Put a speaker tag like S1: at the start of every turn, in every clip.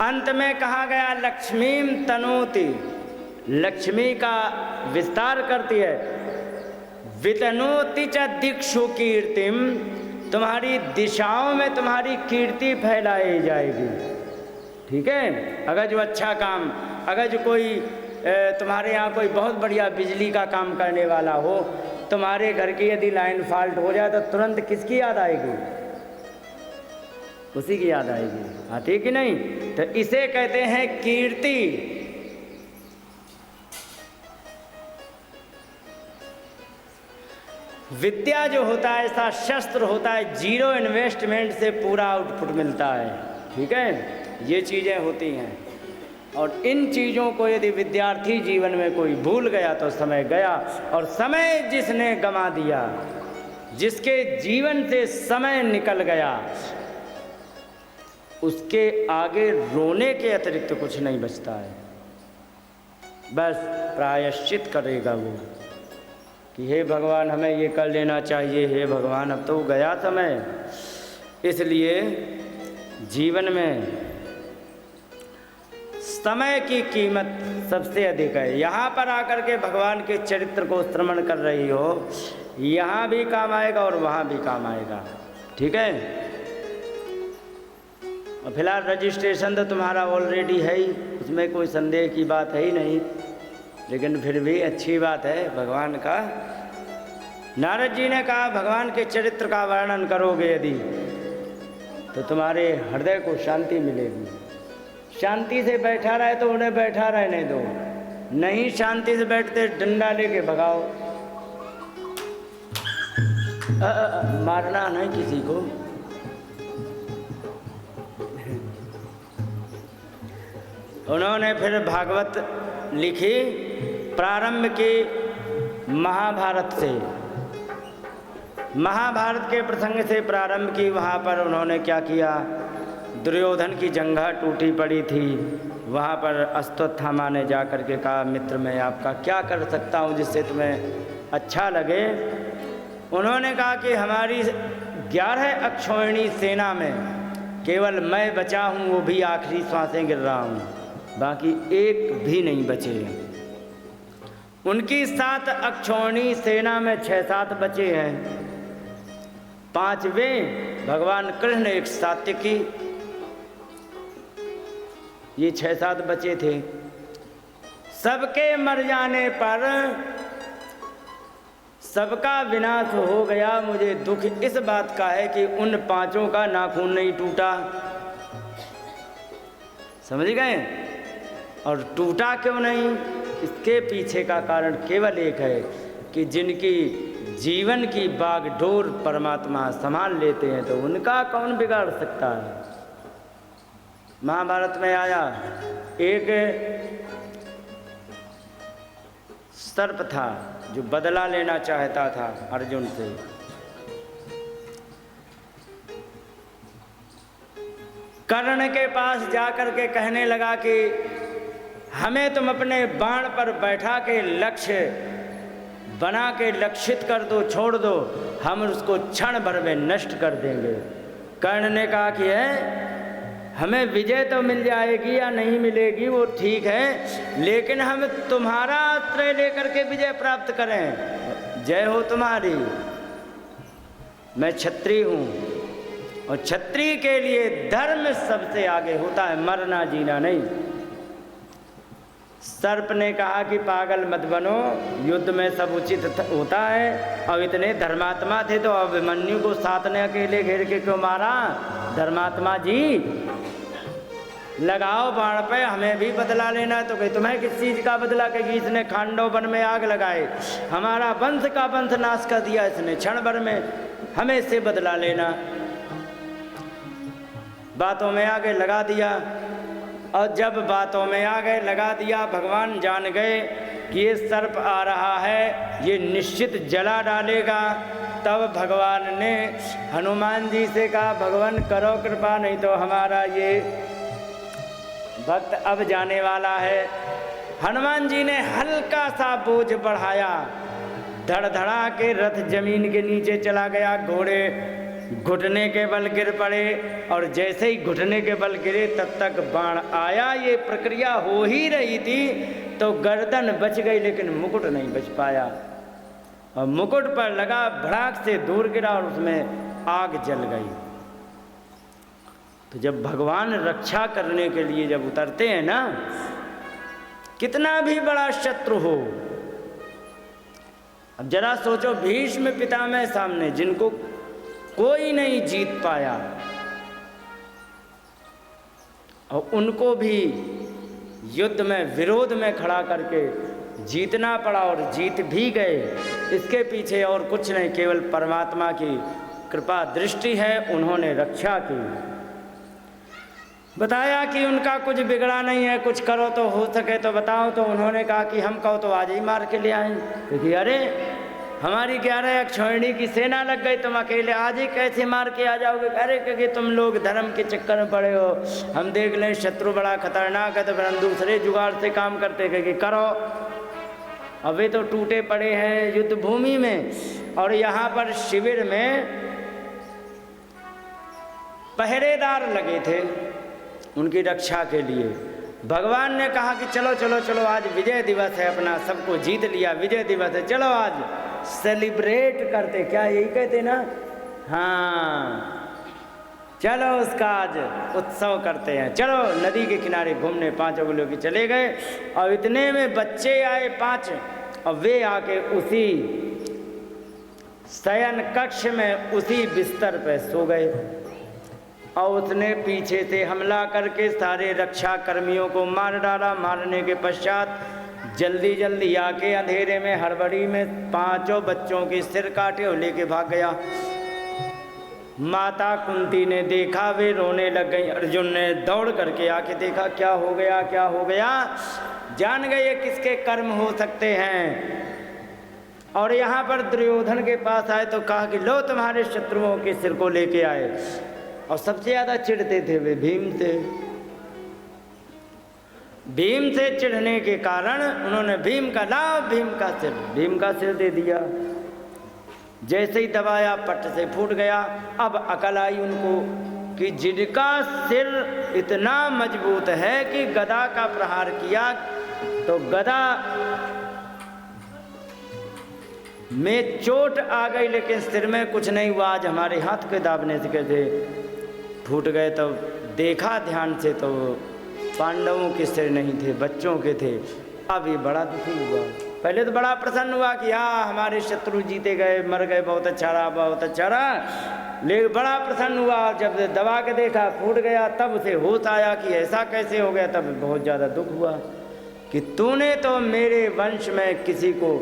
S1: अंत में कहा गया लक्ष्मीम तनोति, लक्ष्मी का विस्तार करती है। वितनोति च दिक्षु कीर्तिम, तुम्हारी दिशाओं में तुम्हारी कीर्ति फैलाई जाएगी। ठीक है, अगर जो अच्छा काम, अगर जो कोई तुम्हारे यहाँ कोई बहुत बढ़िया बिजली का काम करने वाला हो, तुम्हारे घर की यदि लाइन फॉल्ट हो जाए तो तुरंत किसकी याद आएगी? उसी की याद आएगी। हाँ, ठीक ही नहीं? तो इसे कहते हैं कीर्ति। विद्या जो होता है ऐसा शस्त्र होता है, जीरो इन्वेस्टमेंट से पूरा आउटपुट मिलता है। ठीक है, ये चीज़ें होती हैं। और इन चीज़ों को यदि विद्यार्थी जीवन में कोई भूल गया तो समय गया। और समय जिसने गंवा दिया, जिसके जीवन से समय निकल गया, उसके आगे रोने के अतिरिक्त कुछ नहीं बचता है। बस प्रायश्चित करेगा वो कि हे भगवान हमें ये कर लेना चाहिए, हे भगवान अब तो गया समय। इसलिए जीवन में समय की कीमत सबसे अधिक है। यहाँ पर आकर के भगवान के चरित्र को श्रवण कर रही हो, यहाँ भी काम आएगा और वहाँ भी काम आएगा। ठीक है, और फिलहाल रजिस्ट्रेशन तो तुम्हारा ऑलरेडी है ही, उसमें कोई संदेह की बात है ही नहीं। लेकिन फिर भी अच्छी बात है भगवान का। नारद जी ने कहा भगवान के चरित्र का वर्णन करोगे यदि तो तुम्हारे हृदय को शांति मिलेगी। शांति से बैठा रहे तो उन्हें बैठा रहने दो, नहीं शांति से बैठते डंडा लेके भगाओ। मारना नहीं किसी को। उन्होंने फिर भागवत लिखी, प्रारंभ की महाभारत से, महाभारत के प्रसंग से प्रारंभ की। वहाँ पर उन्होंने क्या किया, दुर्योधन की जंघा टूटी पड़ी थी, वहाँ पर अश्वत्थामा ने जा कर के कहा मित्र मैं आपका क्या कर सकता हूँ जिससे तुम्हें अच्छा लगे। उन्होंने कहा कि हमारी 11 अक्षौहिणी सेना में केवल मैं बचा हूँ, वो भी आखिरी सांसें गिर रहा हूँ, बाकी एक भी नहीं बचे। उनकी 7 अक्षौहिणी सेना में 6-7 बचे हैं। 5वें भगवान कृष्ण, एक सात्यकी, ये 6-7 बचे थे। सबके मर जाने पर सबका विनाश हो गया। मुझे दुख इस बात का है कि उन 5 का नाखून नहीं टूटा। समझ गए? और टूटा क्यों नहीं, इसके पीछे का कारण केवल एक है कि जिनकी जीवन की बागडोर परमात्मा संभाल लेते हैं तो उनका कौन बिगाड़ सकता है। महाभारत में आया, एक सर्प था जो बदला लेना चाहता था अर्जुन से। कर्ण के पास जाकर के कहने लगा कि हमें तुम अपने बाण पर बैठा के लक्ष्य बना के लक्षित कर दो, छोड़ दो, हम उसको क्षण भर में नष्ट कर देंगे। कर्ण ने कहा कि हमें विजय तो मिल जाएगी या नहीं मिलेगी वो ठीक है, लेकिन हम तुम्हारा आश्रय लेकर के विजय प्राप्त करें। जय हो तुम्हारी। मैं क्षत्रिय हूँ और क्षत्रिय के लिए धर्म सबसे आगे होता है, मरना जीना नहीं। सर्प ने कहा कि पागल मत बनो, युद्ध में सब उचित होता है। अब इतने धर्मात्मा थे तो अभिमन्यु को 7 ने अकेले घेर के क्यों मारा? धर्मात्मा जी लगाओ बाण पे, हमें भी बदला लेना है। तो कहीं तुम्हें किस चीज़ का बदला? कि इसने खांडव वन में आग लगाए, हमारा वंश का वंश नाश कर दिया इसने क्षण भर में, हमें इससे बदला लेना। बातों में आगे लगा दिया। और जब बातों में आगे लगा दिया, भगवान जान गए कि ये सर्प आ रहा है, ये निश्चित जला डालेगा। तब भगवान ने हनुमान जी से कहा भगवान करो कृपा, नहीं तो हमारा ये भक्त अब जाने वाला है। हनुमान जी ने हल्का सा बोझ बढ़ाया, धड़धड़ा के रथ जमीन के नीचे चला गया, घोड़े घुटने के बल गिर पड़े, और जैसे ही घुटने के बल गिरे तब तक बाण आया। ये प्रक्रिया हो ही रही थी तो गर्दन बच गई, लेकिन मुकुट नहीं बच पाया, और मुकुट पर लगा, भड़ाक से दूर गिरा और उसमें आग जल गई। तो जब भगवान रक्षा करने के लिए जब उतरते हैं ना, कितना भी बड़ा शत्रु हो, अब जरा सोचो, भीष्म पितामह सामने जिनको कोई नहीं जीत पाया, और उनको भी युद्ध में विरोध में खड़ा करके जीतना पड़ा, और जीत भी गए। इसके पीछे और कुछ नहीं, केवल परमात्मा की कृपा दृष्टि है। उन्होंने रक्षा की, बताया कि उनका कुछ बिगड़ा नहीं है, कुछ करो तो हो सके तो बताओ। तो उन्होंने कहा कि हम कहो तो आज ही मार के ले आए, क्योंकि अरे हमारी 11 अक्षौहिणी की सेना लग गई, तुम अकेले आज ही कैसे मार के आ जाओगे? अरे क्योंकि तुम लोग धर्म के चक्कर में पड़े हो, हम देख लें शत्रु बड़ा खतरनाक है तो फिर हम दूसरे जुगाड़ से काम करते, क्योंकि करो अभी तो टूटे पड़े हैं युद्ध भूमि में, और यहाँ पर शिविर में पहरेदार लगे थे उनकी रक्षा के लिए। भगवान ने कहा कि चलो चलो चलो, आज विजय दिवस है अपना, सबको जीत लिया, विजय दिवस है, चलो आज सेलिब्रेट करते। क्या यही कहते ना? हाँ, चलो उसका आज उत्सव करते हैं, चलो नदी के किनारे घूमने। 5 लोग की चले गए, और इतने में बच्चे आए 5, और वे आके उसी शयन कक्ष में उसी बिस्तर पे सो गए, और उसने पीछे से हमला करके सारे रक्षा कर्मियों को मार डाला। मारने के पश्चात जल्दी जल्दी आके अंधेरे में हड़बड़ी में 5 बच्चों के सिर काटे और लेके भाग गया। माता कुंती ने देखा, वे रोने लग गई। अर्जुन ने दौड़ करके आके देखा, क्या हो गया, क्या हो गया? जान गए ये किसके कर्म हो सकते हैं। और यहाँ पर दुर्योधन के पास आए तो कहा कि लो तुम्हारे शत्रुओं के सिर को लेके आए, और सबसे ज़्यादा चिढ़ते थे वे भीम से। भीम से चिढ़ने के कारण उन्होंने भीम का सिर दे दिया। जैसे ही दबाया पट से फूट गया। अब अकल आई उनको कि जिनका सिर इतना मजबूत है कि गदा का प्रहार किया तो गदा में चोट आ गई, लेकिन सिर में कुछ नहीं हुआ। आज हमारे हाथ के दाबने से कैसे फूट गए, तो देखा ध्यान से तो पांडवों के सिर नहीं थे, बच्चों के थे। अब ये बड़ा दुखी हुआ। पहले तो बड़ा प्रसन्न हुआ कि हाँ हमारे शत्रु जीते गए, मर गए, बहुत अच्छा रहा, बहुत अच्छा रहा। लेकिन बड़ा प्रसन्न हुआ, जब दबा के देखा फूट गया, तब उसे होश आया कि ऐसा कैसे हो गया। तब बहुत ज़्यादा दुख हुआ कि तूने तो मेरे वंश में किसी को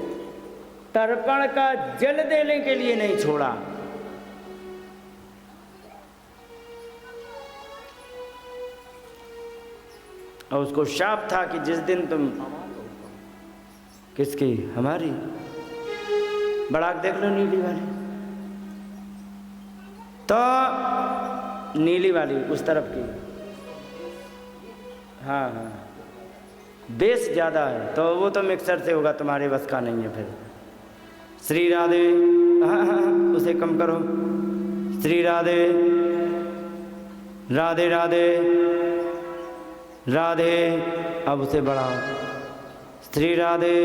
S1: तर्पण का जल देने के लिए नहीं छोड़ा। और उसको शाप था कि जिस दिन तुम किसकी, हमारी बड़ाक देख लो नीली वाली, तो नीली वाली उस तरफ की, हाँ हाँ बेस ज़्यादा है, तो वो तो मिक्सर से होगा, तुम्हारे बस का नहीं है। फिर श्री राधे, हाँ हाँ उसे कम करो। श्री राधे राधे राधे राधे, अब उसे बढ़ाओ। श्री राधे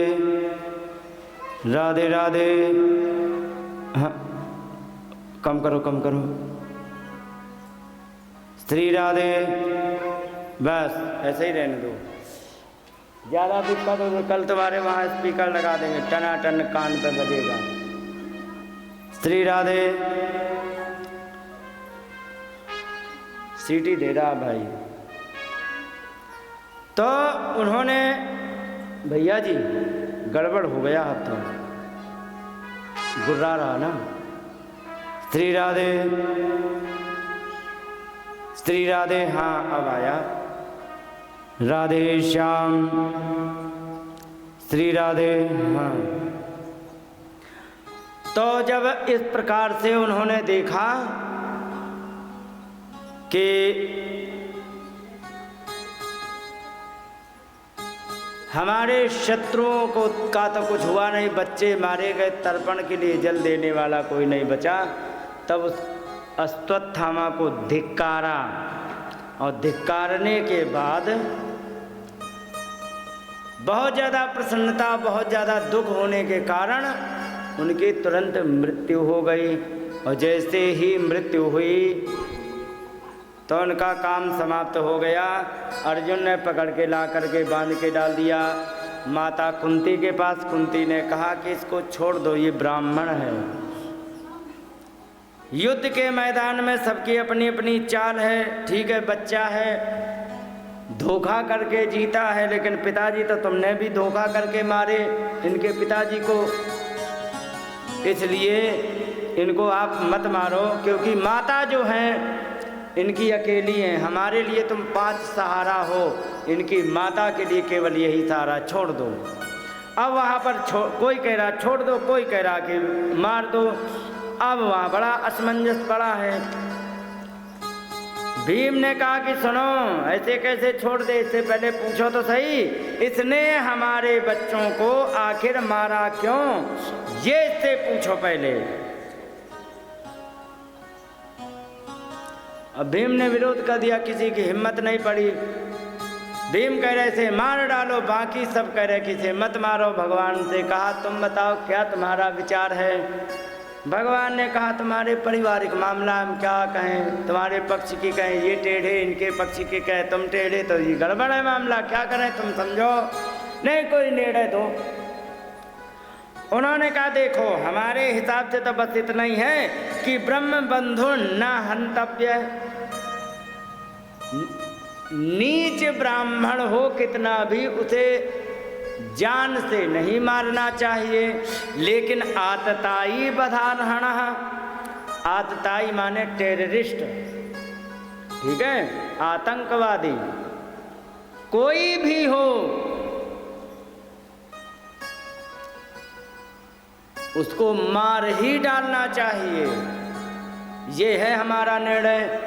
S1: राधे राधे, हाँ कम करो कम करो। श्री राधे, बस ऐसे ही रहने दो। ज़्यादा दिक्कत हो तो कल तुम्हारे वहाँ स्पीकर लगा देंगे, टनाटन कान पे बजेगा। श्री राधे, सीटी दे रहा भाई। तो उन्होंने, भैया जी गड़बड़ हो गया, अब तो गुर्रा रहा ना। श्री राधे श्री राधे, हाँ अब आया। राधे श्याम, श्री राधे, हाँ। तो जब इस प्रकार से उन्होंने देखा कि हमारे शत्रुओं को का तो कुछ हुआ नहीं, बच्चे मारे गए, तर्पण के लिए जल देने वाला कोई नहीं बचा, तब अश्वत्थामा को धिक्कारा और धिक्कारने के बाद बहुत ज़्यादा प्रसन्नता, बहुत ज़्यादा दुख होने के कारण उनकी तुरंत मृत्यु हो गई। और जैसे ही मृत्यु हुई तो उनका काम समाप्त हो गया। अर्जुन ने पकड़ के ला करके बांध के डाल दिया माता कुंती के पास। कुंती ने कहा कि इसको छोड़ दो, ये ब्राह्मण है। युद्ध के मैदान में सबकी अपनी अपनी चाल है, ठीक है, बच्चा है, धोखा करके जीता है, लेकिन पिताजी तो तुमने भी धोखा करके मारे इनके पिताजी को, इसलिए इनको आप मत मारो, क्योंकि माता जो हैं इनकी अकेली हैं, हमारे लिए तुम 5 सहारा हो, इनकी माता के लिए केवल यही सहारा, छोड़ दो। अब वहाँ पर कोई कह रहा छोड़ दो, कोई कह रहा कि मार दो। अब वहाँ बड़ा असमंजस पड़ा है। भीम ने कहा कि सुनो, ऐसे कैसे छोड़ दे, इससे पहले पूछो तो सही, इसने हमारे बच्चों को आखिर मारा क्यों, ये इससे पूछो पहले। अब भीम ने विरोध कर दिया, किसी की हिम्मत नहीं पड़ी। भीम कह रहे थे मार डालो, बाकी सब कह रहे कि इसे मत मारो। भगवान से कहा तुम बताओ क्या तुम्हारा विचार है। भगवान ने कहा तुम्हारे पारिवारिक मामला हम क्या कहें, तुम्हारे पक्ष की कहें ये टेढ़े, इनके पक्ष की कहें तुम टेढ़े, तो ये गड़बड़ है मामला, क्या करें तुम समझो, नहीं कोई निर्णय दो। उन्होंने कहा देखो हमारे हिसाब से तो बस इतना ही है कि ब्रह्म बंधु न हंतव्य, नीच ब्राह्मण हो कितना भी उसे जान से नहीं मारना चाहिए, लेकिन आतताई बधारहण, आतताई माने टेररिस्ट, ठीक है, आतंकवादी कोई भी हो उसको मार ही डालना चाहिए, ये है हमारा निर्णय।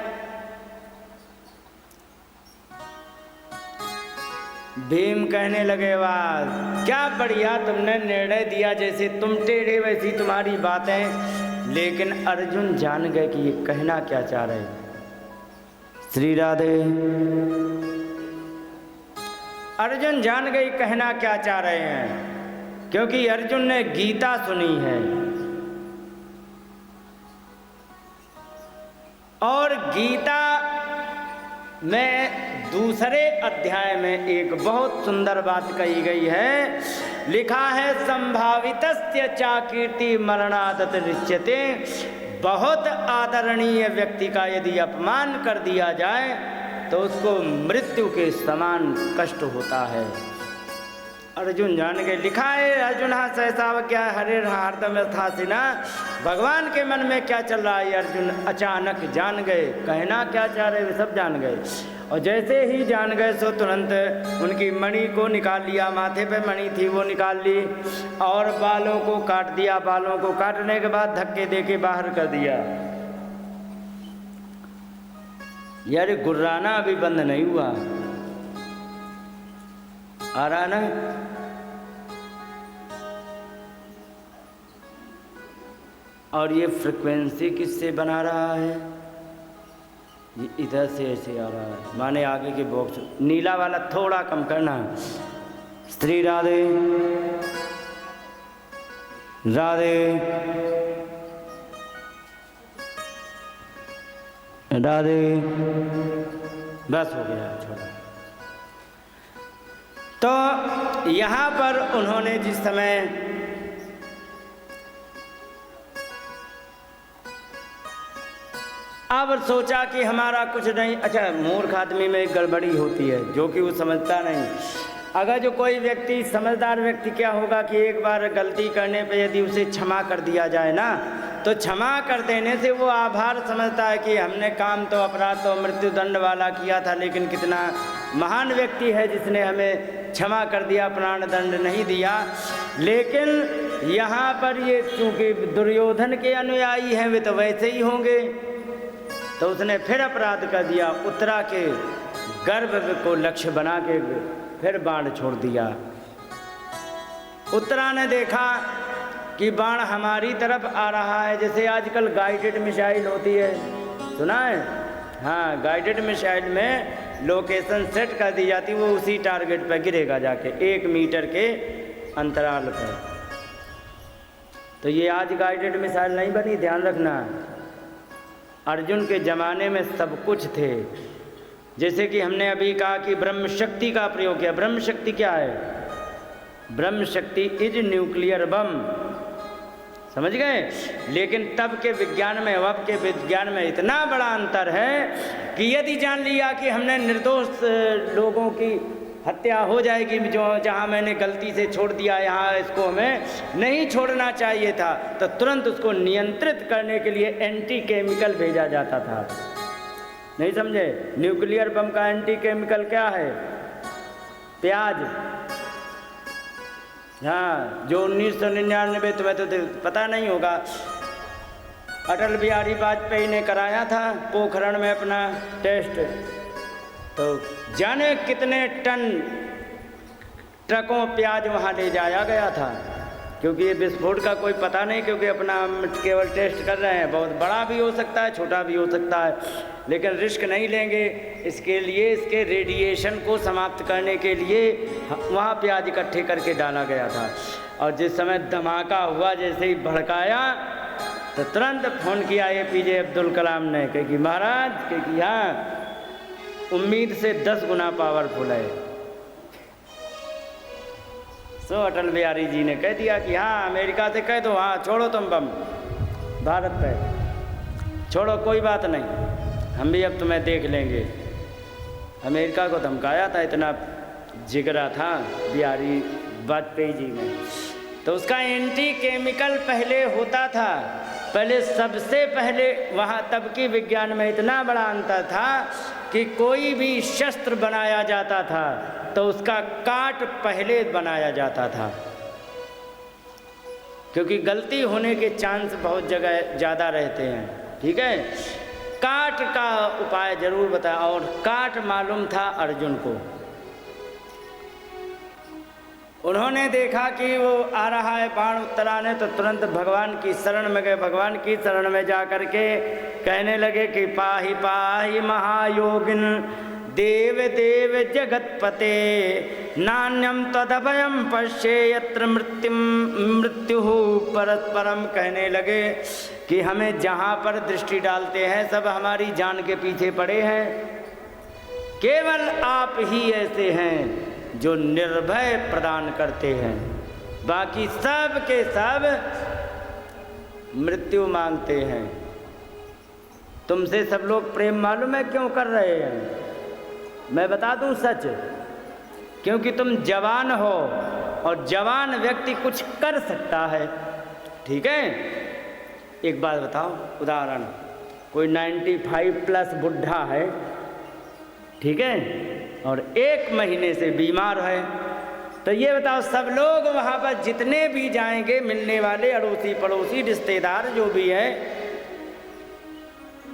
S1: भीम कहने लगे वाह क्या बढ़िया तुमने निर्णय दिया, जैसे तुम टेढ़े वैसी तुम्हारी बातें। लेकिन अर्जुन जान गए कि ये कहना क्या चाह रहे। श्री राधे। अर्जुन जान गए कहना क्या चाह रहे हैं, क्योंकि अर्जुन ने गीता सुनी है और गीता में दूसरे अध्याय में एक बहुत सुंदर बात कही गई है, लिखा है संभावितस्य चा कीर्ति मरणादत रिच्यते, बहुत आदरणीय व्यक्ति का यदि अपमान कर दिया जाए तो उसको मृत्यु के समान कष्ट होता है। अर्जुन जान गए, लिखा है अर्जुन सहसावज्ञा हरे हार्दम यथासिना, भगवान के मन में क्या चल रहा है अर्जुन अचानक जान गए, कहना क्या चाह रहे वे सब जान गए। और जैसे ही जान गए सो तुरंत उनकी मणि को निकाल लिया, माथे पे मणि थी वो निकाल ली और बालों को काट दिया। बालों को काटने के बाद धक्के दे के बाहर कर दिया। यार गुर्राना अभी बंद नहीं हुआ, आ रहा ना। और ये फ्रिक्वेंसी किससे बना रहा है, ये इधर से ऐसे आ रहा है, माने आगे के बॉक्स नीला वाला थोड़ा कम करना। श्री राधे राधे राधे, बस हो गया छोटा। तो यहाँ पर उन्होंने जिस समय अब सोचा कि हमारा कुछ नहीं, अच्छा मूर्ख आदमी में एक गड़बड़ी होती है जो कि वो समझता नहीं। अगर जो कोई व्यक्ति समझदार व्यक्ति क्या होगा कि एक बार गलती करने पे यदि उसे क्षमा कर दिया जाए ना, तो क्षमा कर देने से वो आभार समझता है कि हमने काम तो अपराध तो मृत्युदंड वाला किया था, लेकिन कितना महान व्यक्ति है जिसने हमें क्षमा कर दिया, प्राण दंड नहीं दिया। लेकिन यहाँ पर ये चूँकि दुर्योधन के अनुयायी हैं वे तो वैसे ही होंगे, तो उसने फिर अपराध कर दिया, उत्तरा के गर्भ को लक्ष्य बना के फिर बाण छोड़ दिया। उत्तरा ने देखा कि बाण हमारी तरफ आ रहा है, जैसे आजकल गाइडेड मिसाइल होती है, सुना है? हाँ, गाइडेड मिसाइल में लोकेशन सेट कर दी जाती, वो उसी टारगेट पर गिरेगा जाके 1 मीटर के अंतराल पर। तो ये आज गाइडेड मिसाइल नहीं बनी, ध्यान रखना। अर्जुन के ज़माने में सब कुछ थे। जैसे कि हमने अभी कहा कि ब्रह्म शक्ति का प्रयोग किया। ब्रह्म शक्ति क्या है? ब्रह्म शक्ति इज न्यूक्लियर बम, समझ गए? लेकिन तब के विज्ञान में अब के विज्ञान में इतना बड़ा अंतर है कि यदि जान लिया कि हमने निर्दोष लोगों की हत्या हो जाएगी, जो जहाँ मैंने गलती से छोड़ दिया, यहाँ इसको हमें नहीं छोड़ना चाहिए था, तो तुरंत उसको नियंत्रित करने के लिए एंटी केमिकल भेजा जाता था। नहीं समझे? न्यूक्लियर बम का एंटी केमिकल क्या है? प्याज। हाँ, जो 1999 तुम्हें तो पता नहीं होगा, अटल बिहारी वाजपेयी ने कराया था पोखरण में अपना टेस्ट, तो जाने कितने टन ट्रकों प्याज वहाँ ले जाया गया था। क्योंकि ये विस्फोट का कोई पता नहीं, क्योंकि अपना केवल टेस्ट कर रहे हैं। बहुत बड़ा भी हो सकता है, छोटा भी हो सकता है, लेकिन रिस्क नहीं लेंगे। इसके लिए इसके रेडिएशन को समाप्त करने के लिए वहाँ प्याज इकट्ठे करके डाला गया था। और जिस समय धमाका हुआ, जैसे ही भड़काया, तो तुरंत फ़ोन किया APJ अब्दुल कलाम ने कि महाराज कि हाँ, उम्मीद से 10 गुना पावरफुल है। तो अटल बिहारी जी ने कह दिया कि हाँ, अमेरिका से कह दो, हाँ छोड़ो तुम बम भारत पे, छोड़ो, कोई बात नहीं, हम भी अब तुम्हें देख लेंगे। अमेरिका को धमकाया था, इतना जिगरा था बिहारी वाजपेयी जी में। तो उसका एंटी केमिकल पहले होता था, पहले सबसे पहले वहाँ तब की विज्ञान में इतना बड़ा अंतर था कि कोई भी शस्त्र बनाया जाता था तो उसका काट पहले बनाया जाता था, क्योंकि गलती होने के चांस बहुत जगह ज़्यादा रहते हैं। ठीक है, काट का उपाय जरूर बताया। और काट मालूम था अर्जुन को। उन्होंने देखा कि वो आ रहा है बाण उत्तराने, तो तुरंत भगवान की शरण में गए। भगवान की शरण में जा कर के कहने लगे कि पाहि पाहि महायोगिन देव देव जगतपते नान्यम तदभयम पश्ये यत्र मृत्यु परस्परम। कहने लगे कि हमें जहाँ पर दृष्टि डालते हैं सब हमारी जान के पीछे पड़े हैं, केवल आप ही ऐसे हैं जो निर्भय प्रदान करते हैं, बाकी सब के सब मृत्यु मांगते हैं। तुमसे सब लोग प्रेम मालूम है क्यों कर रहे हैं? मैं बता दूं सच, क्योंकि तुम जवान हो और जवान व्यक्ति कुछ कर सकता है। ठीक है, एक बात बताओ, उदाहरण, कोई 95 प्लस बुढ़ा है, ठीक है, और 1 महीने से बीमार है, तो ये बताओ सब लोग वहाँ पर जितने भी जाएंगे, मिलने वाले अड़ोसी पड़ोसी रिश्तेदार जो भी हैं,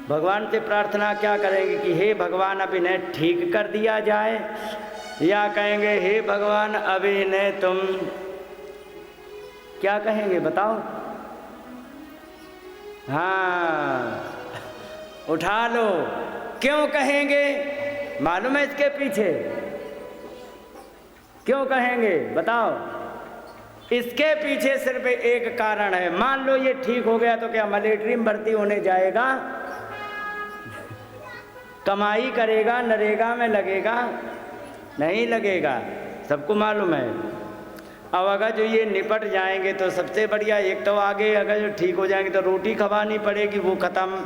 S1: भगवान से प्रार्थना क्या करेंगे कि हे भगवान अब इन्हें ठीक कर दिया जाए, या कहेंगे हे भगवान अब इन्हें तुम, क्या कहेंगे बताओ? हाँ, उठा लो। क्यों कहेंगे मालूम है इसके पीछे? क्यों कहेंगे बताओ? इसके पीछे सिर्फ एक कारण है। मान लो ये ठीक हो गया तो क्या मिलिट्री में भर्ती होने जाएगा? कमाई करेगा, नरेगा में लगेगा? नहीं लगेगा, सबको मालूम है। अब अगर जो ये निपट जाएंगे तो सबसे बढ़िया, एक तो आगे अगर जो ठीक हो जाएंगे तो रोटी खवानी पड़ेगी, वो ख़त्म।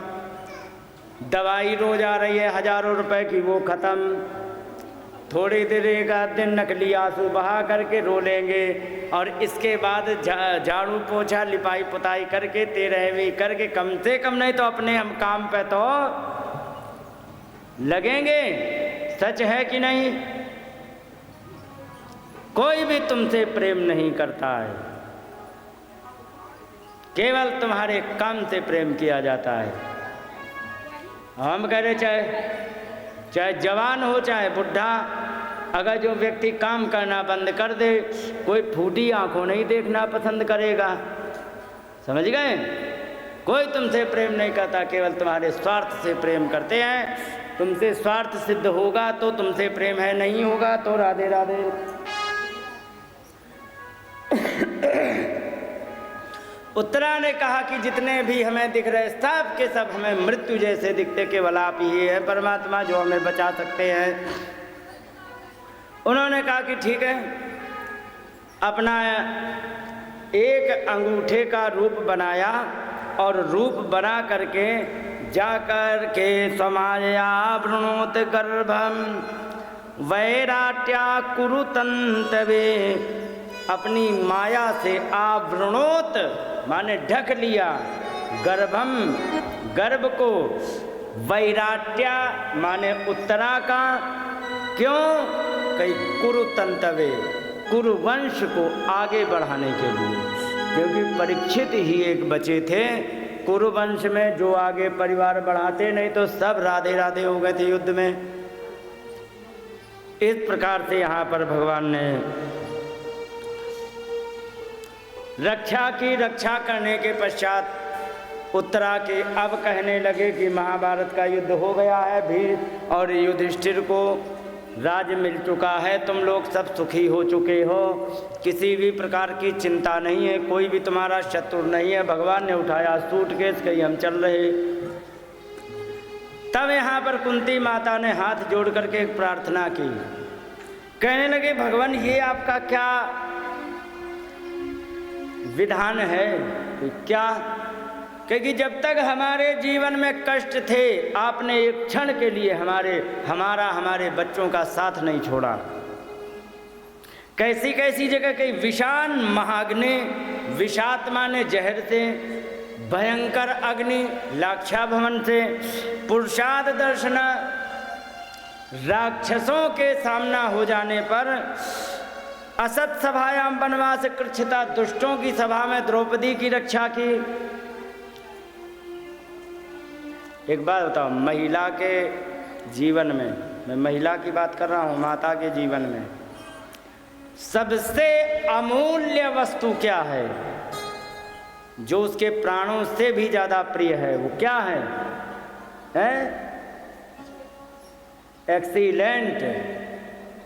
S1: दवाई रोज आ रही है हज़ारों रुपए की, वो ख़त्म। थोड़ी देर एक आध दिन नकली आंसू बहा करके रो लेंगे, और इसके बाद झाड़ू पोछा लिपाई पुताई करके 13वीं करके कम से कम नहीं तो अपने हम काम पे तो लगेंगे। सच है कि नहीं? कोई भी तुमसे प्रेम नहीं करता है, केवल तुम्हारे काम से प्रेम किया जाता है। हम कह रहे चाहे जवान हो चाहे बुढ़ा, अगर जो व्यक्ति काम करना बंद कर दे, कोई फूटी आंखों नहीं देखना पसंद करेगा। समझ गए? कोई तुमसे प्रेम नहीं करता, केवल तुम्हारे स्वार्थ से प्रेम करते हैं। तुमसे स्वार्थ सिद्ध होगा तो तुमसे प्रेम है, नहीं होगा तो राधे राधे। उत्तरा ने कहा कि जितने भी हमें दिख रहे सब के सब हमें मृत्यु जैसे दिखते, केवल आप ही है परमात्मा जो हमें बचा सकते हैं। उन्होंने कहा कि ठीक है, अपना एक अंगूठे का रूप बनाया और रूप बना करके जाकर के समाया वृणोत गर्भम वैराट्या कुरुतंतवे, अपनी माया से आवृणोत माने ढक लिया, गर्भम गर्भ को, वैराट्या माने उत्तरा का, क्यों? कई कुरुतंतवे, कुरुवंश को आगे बढ़ाने के लिए, क्योंकि परीक्षित ही एक बचे थे कुरुवंश में जो आगे परिवार बढ़ाते, नहीं तो सब राधे राधे हो गए थे युद्ध में। इस प्रकार से यहाँ पर भगवान ने रक्षा की। रक्षा करने के पश्चात उत्तरा के अब कहने लगे कि महाभारत का युद्ध हो गया है, भीड़ और युधिष्ठिर को राज्य मिल चुका है, तुम लोग सब सुखी हो चुके हो, किसी भी प्रकार की चिंता नहीं है, कोई भी तुम्हारा शत्रु नहीं है। भगवान ने उठाया सूटकेस, कहीं हम चल रहे। तब यहाँ पर कुंती माता ने हाथ जोड़ करके एक प्रार्थना की, कहने लगे भगवान ये आपका क्या विधान है? क्या? क्योंकि जब तक हमारे जीवन में कष्ट थे आपने एक क्षण के लिए हमारे बच्चों का साथ नहीं छोड़ा। कैसी कैसी जगह कई विषान महाग्नि, विषात्मा ने जहर से, भयंकर अग्नि लाक्षा भवन से, पुरुषाद दर्शन राक्षसों के सामना हो जाने पर, असत सभायाम वनवास कृच्छिता, दुष्टों की सभा में द्रौपदी की रक्षा की। एक बात बताओ, महिला के जीवन में, मैं महिला की बात कर रहा हूँ, माता के जीवन में सबसे अमूल्य वस्तु क्या है? जो उसके प्राणों से भी ज्यादा प्रिय है, वो क्या है? एक्सीलेंट।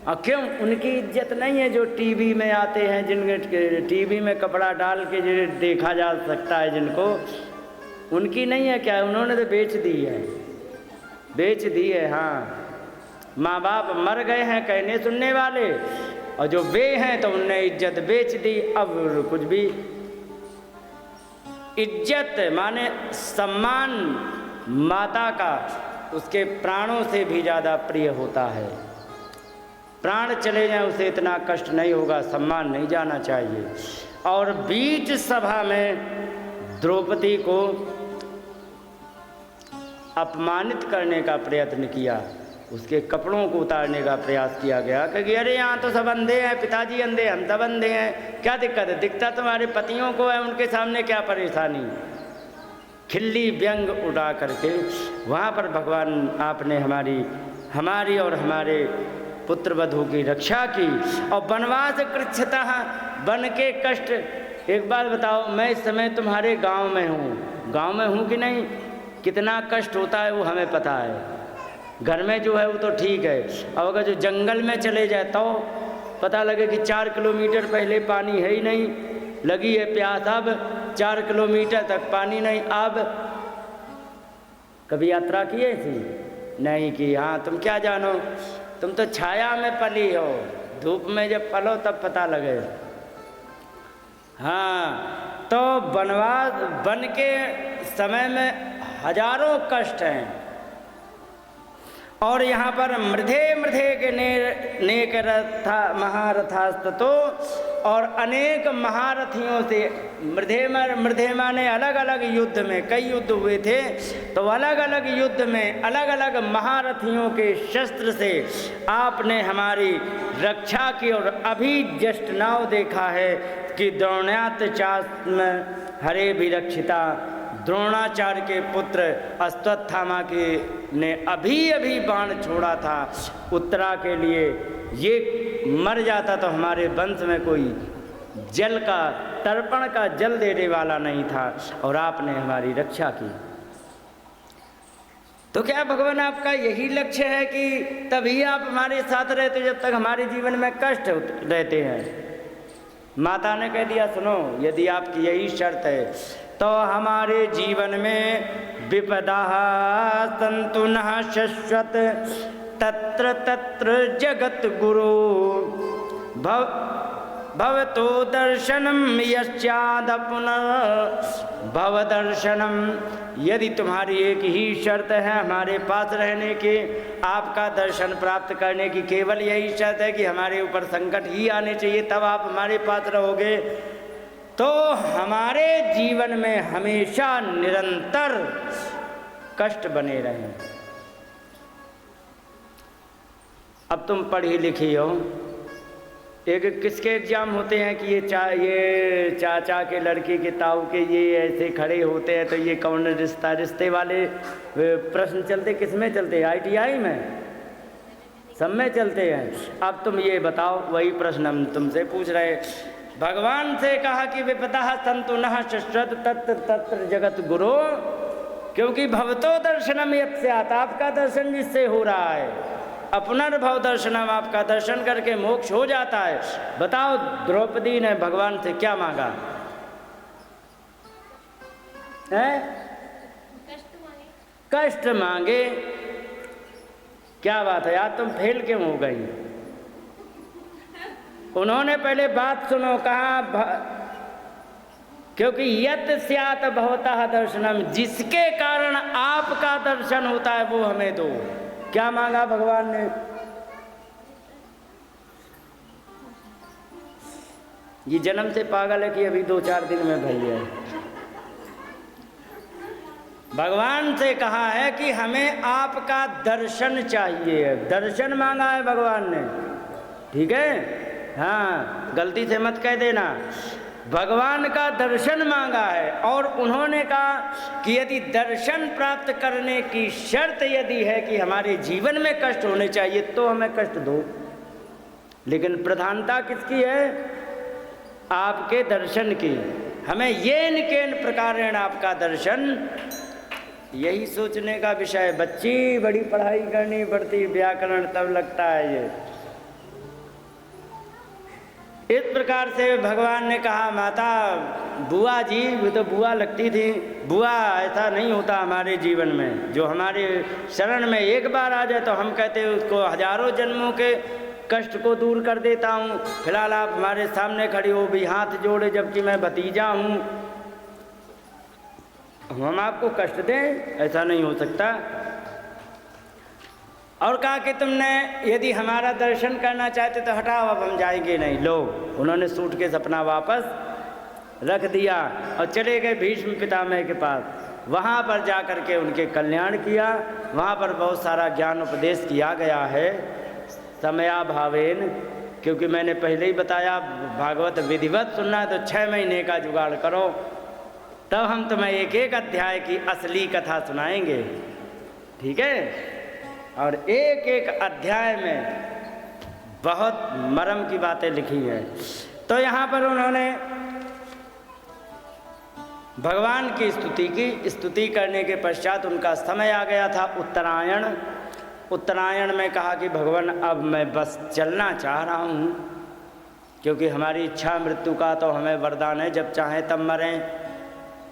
S1: और क्यों? उनकी इज्जत नहीं है जो टीवी में आते हैं, जिनके टीवी में कपड़ा डाल के जो देखा जा सकता है जिनको, उनकी नहीं है। क्या उन्होंने तो बेच दी है, बेच दी है। हाँ, माँ बाप मर गए हैं कहने सुनने वाले, और जो वे हैं तो उनने इज्जत बेच दी। अब कुछ भी इज्जत माने सम्मान माता का उसके प्राणों से भी ज़्यादा प्रिय होता है। प्राण चले जाएं उसे इतना कष्ट नहीं होगा, सम्मान नहीं जाना चाहिए। और बीच सभा में द्रौपदी को अपमानित करने का प्रयत्न किया, उसके कपड़ों को उतारने का प्रयास किया गया, क्योंकि अरे यहाँ तो सब अंधे हैं, पिताजी अंधे, हम सब अंधे हैं, क्या दिक्कत है? दिखता तुम्हारे पतियों को है, उनके सामने क्या परेशानी? खिल्ली व्यंग उड़ा करके वहाँ पर भगवान आपने हमारी और हमारे पुत्र वधू की रक्षा की। और वनवास कृच्छता, बन के कष्ट। एक बात बताओ, मैं इस समय तुम्हारे गांव में हूँ कि नहीं? कितना कष्ट होता है वो हमें पता है। घर में जो है वो तो ठीक है, और अगर जो जंगल में चले जाए तो पता लगे कि 4 किलोमीटर पहले पानी है ही नहीं, लगी है प्यास, अब 4 किलोमीटर तक पानी नहीं। अब कभी यात्रा की है ऐसी? नहीं की। हाँ, तुम क्या जानो, तुम तो छाया में पली हो, धूप में जब पलो तब पता लगे। हाँ, तो वनवास बन के समय में हजारों कष्ट हैं। और यहाँ पर मृधे के नेक रथा महारथास्ततो, और अनेक महारथियों से, मृधे माने अलग अलग युद्ध में, कई युद्ध हुए थे, तो अलग अलग युद्ध में अलग अलग महारथियों के शस्त्र से आपने हमारी रक्षा की। और अभी जस्ट नाव देखा है कि द्रोणाचार्य हरे भी रक्षिता, द्रोणाचार्य के पुत्र अश्वत्थामा के ने अभी बाण छोड़ा था उत्तरा के लिए। ये मर जाता तो हमारे वंश में कोई जल का तर्पण का जल देने वाला नहीं था और आपने हमारी रक्षा की। तो क्या भगवान आपका यही लक्ष्य है कि तभी आप हमारे साथ रहते जब तक हमारे जीवन में कष्ट रहते हैं? माता ने कह दिया, सुनो, यदि आपकी यही शर्त है तो हमारे जीवन में विपदा सन्तु नः शश्वत तत्र तत्र जगत गुरु भवतो दर्शनम यस्याद पुनर्भव दर्शनम। यदि तुम्हारी एक ही शर्त है हमारे पास रहने की, आपका दर्शन प्राप्त करने की केवल यही शर्त है कि हमारे ऊपर संकट ही आने चाहिए तब आप हमारे पास रहोगे, तो हमारे जीवन में हमेशा निरंतर कष्ट बने रहें। अब तुम पढ़ी लिखी हो, एक किसके एग्जाम होते हैं कि ये चाचा के लड़के के ताऊ के ये ऐसे खड़े होते हैं, तो ये कौन रिश्ते वाले प्रश्न चलते, किस में चलते हैं? ITI में, सब में चलते हैं। अब तुम ये बताओ, वही प्रश्न हम तुमसे पूछ रहे। भगवान से कहा कि विपदा सन्तु नः शश्वत तत्र तत्र जगत गुरु, क्योंकि भवतो दर्शनम यत्स्यात्, आपका दर्शन जिससे हो रहा है, अपनर्भव दर्शनम, आपका दर्शन करके मोक्ष हो जाता है। बताओ द्रौपदी ने भगवान से क्या मांगा है? कष्ट मांगे। क्या बात है, आज तुम फेल क्यों हो गई? उन्होंने पहले बात सुनो, कहा क्योंकि यत् स्यात् भवतः दर्शनम, जिसके कारण आपका दर्शन होता है वो हमें दो। क्या मांगा भगवान ने? ये जन्म से पागल है कि अभी 2-4 दिन में भई है। भगवान से कहा है कि हमें आपका दर्शन चाहिए, दर्शन मांगा है भगवान ने, ठीक है? हाँ, गलती से मत कह देना। भगवान का दर्शन मांगा है और उन्होंने कहा कि यदि दर्शन प्राप्त करने की शर्त यदि है कि हमारे जीवन में कष्ट होने चाहिए तो हमें कष्ट दो, लेकिन प्रधानता किसकी है? आपके दर्शन की। हमें येन केन प्रकारेण आपका दर्शन, यही सोचने का विषय। बच्ची बड़ी पढ़ाई करनी पड़ती, व्याकरण तब लगता है ये। इस प्रकार से भगवान ने कहा, माता बुआ जी, वो तो बुआ लगती थी, बुआ ऐसा नहीं होता हमारे जीवन में। जो हमारे शरण में एक बार आ जाए तो हम कहते हैं उसको हजारों जन्मों के कष्ट को दूर कर देता हूँ। फिलहाल आप हमारे सामने खड़ी हो भी हाथ जोड़े, जबकि मैं भतीजा हूँ, हम आपको कष्ट दें? ऐसा नहीं हो सकता। और कहा कि तुमने यदि हमारा दर्शन करना चाहते तो हटाओ, अब हम जाएंगे नहीं। लो, उन्होंने सूटकेस अपना वापस रख दिया और चले गए भीष्म पितामह के पास। वहाँ पर जा कर के उनके कल्याण किया। वहाँ पर बहुत सारा ज्ञान उपदेश किया गया है समयाभावेन, क्योंकि मैंने पहले ही बताया भागवत विधिवत सुनना है तो 6 महीने का जुगाड़ करो, तब हम तुम्हें एक एक अध्याय की असली कथा सुनाएंगे, ठीक है? और एक एक अध्याय में बहुत मर्म की बातें लिखी हैं। तो यहाँ पर उन्होंने भगवान की स्तुति की। स्तुति करने के पश्चात उनका समय आ गया था उत्तरायण। उत्तरायण में कहा कि भगवान अब मैं बस चलना चाह रहा हूँ, क्योंकि हमारी इच्छा मृत्यु का तो हमें वरदान है, जब चाहे तब मरें,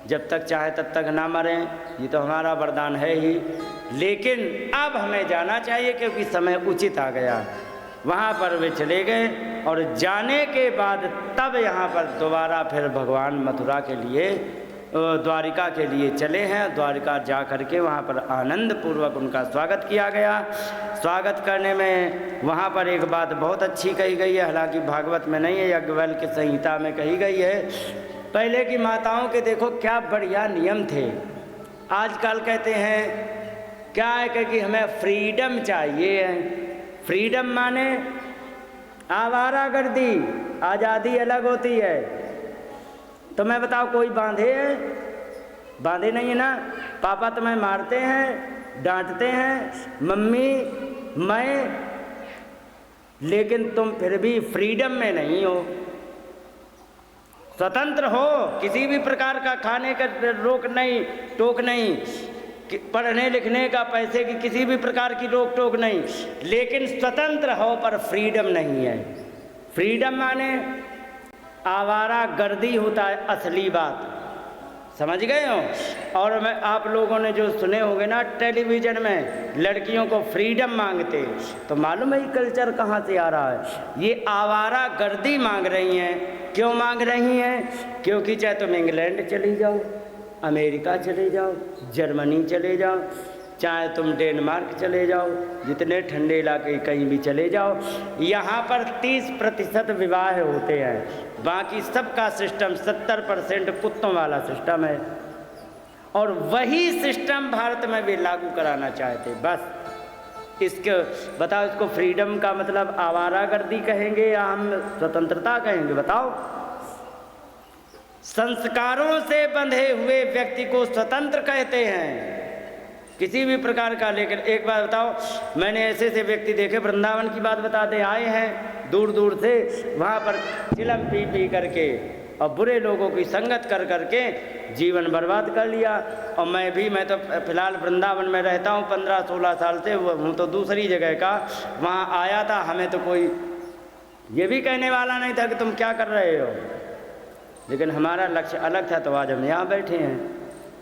S1: जब तक चाहे तब तक ना मरें, ये तो हमारा वरदान है ही। लेकिन अब हमें जाना चाहिए क्योंकि समय उचित आ गया। वहाँ पर वे चले गए और जाने के बाद तब यहाँ पर दोबारा फिर भगवान मथुरा के लिए, द्वारिका के लिए चले हैं। द्वारिका जा कर के वहाँ पर आनंद पूर्वक उनका स्वागत किया गया। स्वागत करने में वहाँ पर एक बात बहुत अच्छी कही गई है, हालांकि भागवत में नहीं है, याज्ञवल्क्य संहिता में कही गई है। पहले की माताओं के देखो क्या बढ़िया नियम थे। आजकल कहते हैं क्या है कि हमें फ्रीडम चाहिए। फ्रीडम माने आवारागर्दी, आज़ादी अलग होती है। तो मैं बताओ कोई बांधे है? बांधे नहीं है ना। पापा तुम्हें मारते हैं, डांटते हैं, मम्मी मैं, लेकिन तुम फिर भी फ्रीडम में नहीं हो, स्वतंत्र हो, किसी भी प्रकार का खाने का रोक नहीं टोक नहीं, पढ़ने लिखने का पैसे की किसी भी प्रकार की रोक टोक नहीं, लेकिन स्वतंत्र हो पर फ्रीडम नहीं है। फ्रीडम माने आवारा गर्दी होता है, असली बात समझ गए हो। और मैं आप लोगों ने जो सुने होंगे ना टेलीविज़न में लड़कियों को फ्रीडम मांगते, तो मालूम है ये कल्चर कहाँ से आ रहा है। ये आवारा गर्दी मांग रही हैं। क्यों मांग रही हैं? क्योंकि चाहे तुम इंग्लैंड चली जाओ, अमेरिका चले जाओ, जर्मनी चले जाओ, चाहे तुम डेनमार्क चले जाओ, जितने ठंडे इलाके कहीं भी चले जाओ, यहाँ पर 30% विवाह होते हैं। बाकी सबका सिस्टम 70% कुत्तों वाला सिस्टम है। और वही सिस्टम भारत में भी लागू कराना चाहते। बस इसके बताओ, इसको फ्रीडम का मतलब आवारागर्दी कहेंगे या हम स्वतंत्रता कहेंगे? बताओ। संस्कारों से बंधे हुए व्यक्ति को स्वतंत्र कहते हैं, किसी भी प्रकार का। लेकिन एक बात बताओ, मैंने ऐसे ऐसे व्यक्ति देखे, वृंदावन की बात बताते, आए हैं दूर दूर से, वहाँ पर चिलम पी पी करके और बुरे लोगों की संगत कर करके जीवन बर्बाद कर लिया। और मैं तो फिलहाल वृंदावन में रहता हूँ 15-16 साल से, हूँ तो दूसरी जगह का। वहाँ आया था, हमें तो कोई ये भी कहने वाला नहीं था कि तुम क्या कर रहे हो, लेकिन हमारा लक्ष्य अलग था, तो आज हम यहाँ बैठे हैं,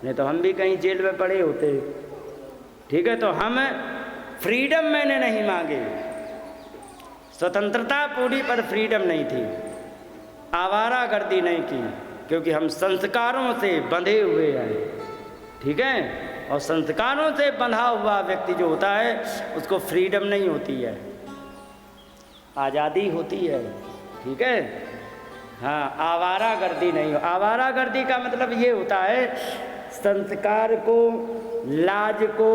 S1: नहीं तो हम भी कहीं जेल में पड़े होते। ठीक है, तो हम फ्रीडम मैंने नहीं मांगे, स्वतंत्रता पूरी, पर फ्रीडम नहीं थी, आवारागर्दी नहीं की, क्योंकि हम संस्कारों से बंधे हुए हैं। ठीक है, और संस्कारों से बंधा हुआ व्यक्ति जो होता है उसको फ्रीडम नहीं होती है, आज़ादी होती है। ठीक है, हाँ, आवारागर्दी नहीं हो। आवारागर्दी का मतलब ये होता है संस्कार को, लाज को,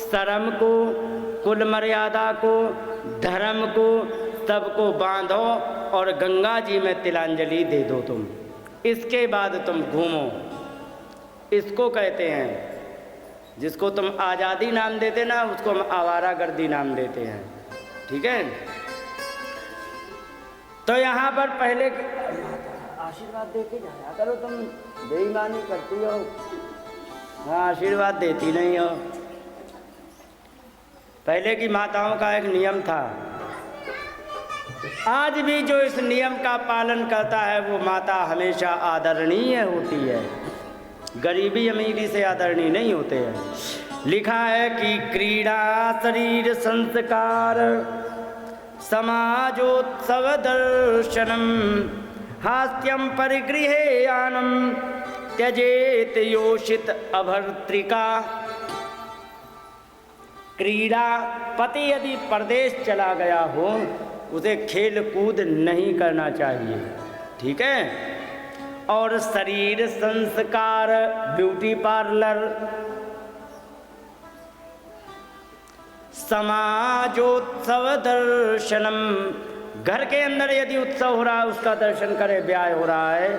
S1: शर्म को, कुल मर्यादा को, धर्म को, सबको बांधो और गंगा जी में तिलांजलि दे दो तुम, इसके बाद तुम घूमो। इसको कहते हैं, जिसको तुम आज़ादी नाम देते ना, उसको हम आवारागर्दी नाम देते हैं। ठीक है, तो यहाँ पर पहले आशीर्वाद दे के जाया करो, तुम बेईमानी करती हो, हाँ आशीर्वाद देती नहीं हो। पहले की माताओं का एक नियम था, आज भी जो इस नियम का पालन करता है वो माता हमेशा आदरणीय होती है, गरीबी अमीरी से आदरणीय नहीं होते हैं। लिखा है कि क्रीड़ा शरीर संस्कार समाजोत्सव दर्शनम हास्यम परिगृहे आनम त्यजेत योषित अभर्त्रिका। क्रीड़ा, पति यदि परदेश चला गया हो उसे खेल कूद नहीं करना चाहिए। ठीक है, और शरीर संस्कार, ब्यूटी पार्लर, समाजोत्सव दर्शनम, घर के अंदर यदि उत्सव हो रहा है उसका दर्शन करे, ब्याह हो रहा है,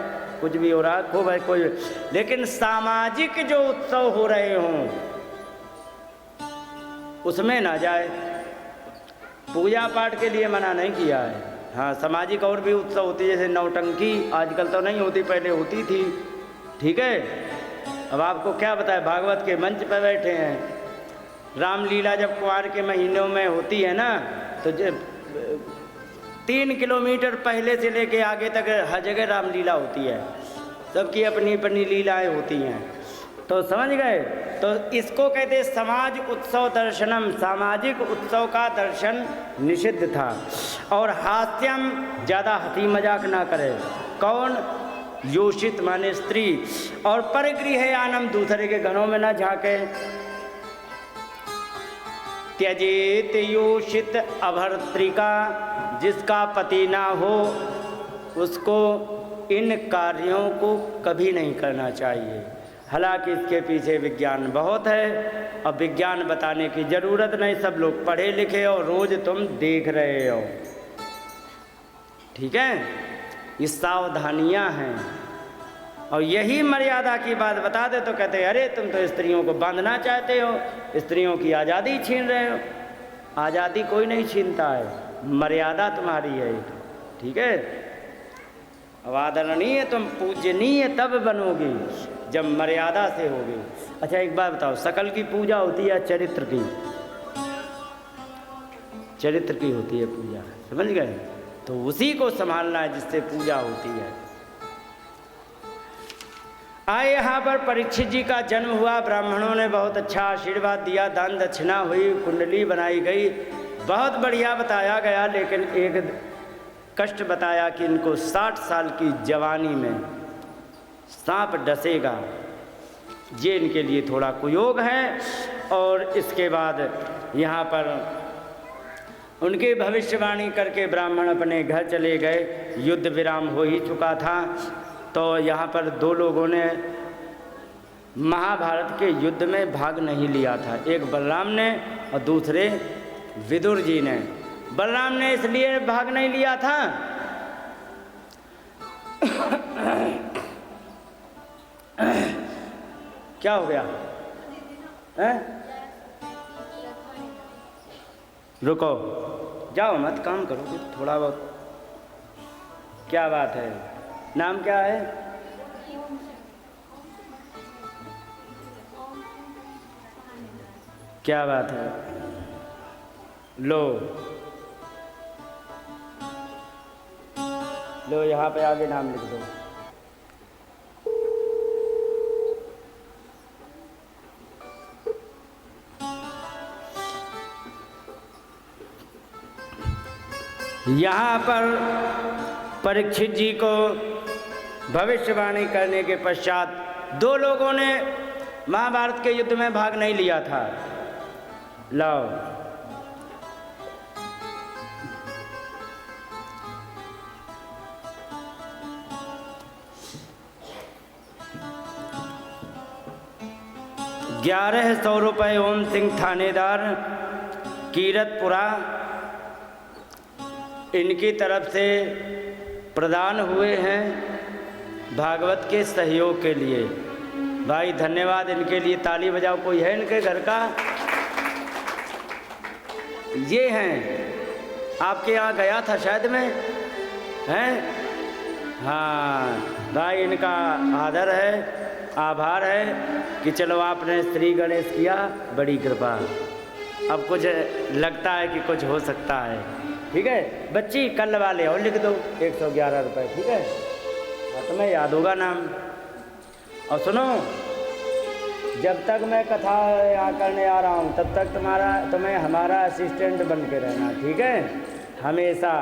S1: कुछ भी हो रहा है, खूब है कोई, लेकिन सामाजिक जो उत्सव हो रहे हों उसमें ना जाए। पूजा पाठ के लिए मना नहीं किया है, हाँ सामाजिक और भी उत्सव होती है, जैसे नौटंकी आजकल तो नहीं होती, पहले होती थी। ठीक है, अब आपको क्या बताए, भागवत के मंच पर बैठे हैं, रामलीला जब कुंवार के महीनों में होती है ना, तो 3 किलोमीटर पहले से लेके आगे तक हर जगह रामलीला होती है, सबकी अपनी अपनी लीलाएं होती हैं। तो समझ गए, तो इसको कहते हैं समाज उत्सव दर्शनम, सामाजिक उत्सव का दर्शन निषिद्ध था। और हास्यम, ज़्यादा हंसी मजाक ना करे, कौन, योषित माने स्त्री, और परिगृह आनम, दूसरे के घरों में ना झांके। त्यजेत योषित अभर्त्रिका, जिसका पति ना हो उसको इन कार्यों को कभी नहीं करना चाहिए। हालांकि इसके पीछे विज्ञान बहुत है, अब विज्ञान बताने की ज़रूरत नहीं, सब लोग पढ़े लिखे और रोज़ तुम देख रहे हो। ठीक है, ये सावधानियां हैं, और यही मर्यादा की बात बता दे तो कहते हैं अरे तुम तो स्त्रियों को बांधना चाहते हो, स्त्रियों की आज़ादी छीन रहे हो। आज़ादी कोई नहीं छीनता है, मर्यादा तुम्हारी है। ठीक है, अब आदरणीय तुम पूजनीय तब बनोगे जब मर्यादा से होगे। अच्छा एक बात बताओ, सकल की पूजा होती है चरित्र की? चरित्र की होती है पूजा, समझ गए? तो उसी को संभालना है जिससे पूजा होती है। आए यहाँ पर परीक्षित जी का जन्म हुआ, ब्राह्मणों ने बहुत अच्छा आशीर्वाद दिया, दान दक्षिणा हुई, कुंडली बनाई गई, बहुत बढ़िया बताया गया। लेकिन एक कष्ट बताया कि इनको 60 साल की जवानी में सांप डसेगा, ये इनके लिए थोड़ा कुयोग है। और इसके बाद यहाँ पर उनकी भविष्यवाणी करके ब्राह्मण अपने घर चले गए। युद्ध विराम हो ही चुका था। तो यहाँ पर 2 लोगों ने महाभारत के युद्ध में भाग नहीं लिया था, एक बलराम ने और दूसरे विदुर जी ने। बलराम ने इसलिए भाग नहीं लिया था क्या हो गया है? रुको, जाओ मत, काम करो कुछ थोड़ा बहुत। क्या बात है? नाम क्या है? क्या बात है? लो लो, यहाँ पे आगे नाम लिख दो। यहाँ पर परीक्षित जी को भविष्यवाणी करने के पश्चात 2 लोगों ने महाभारत के युद्ध में भाग नहीं लिया था। लाओ, ₹1100 ओम सिंह थानेदार कीरतपुरा इनकी तरफ से प्रदान हुए हैं भागवत के सहयोग के लिए। भाई धन्यवाद इनके लिए, ताली बजाओ। कोई है इनके घर का? ये हैं, आपके यहाँ गया था शायद मैं, हैं? हाँ भाई, इनका आदर है, आभार है कि चलो आपने श्री गणेश किया, बड़ी कृपा। अब कुछ लगता है कि कुछ हो सकता है। ठीक है बच्ची, कल वाले और लिख दो ₹111, ठीक है? हाँ, तुम्हें याद होगा नाम। और सुनो, जब तक मैं कथा यहाँ करने आ रहा हूँ तब तक तुम्हें हमारा असिस्टेंट बन के रहना, ठीक है? हमेशा,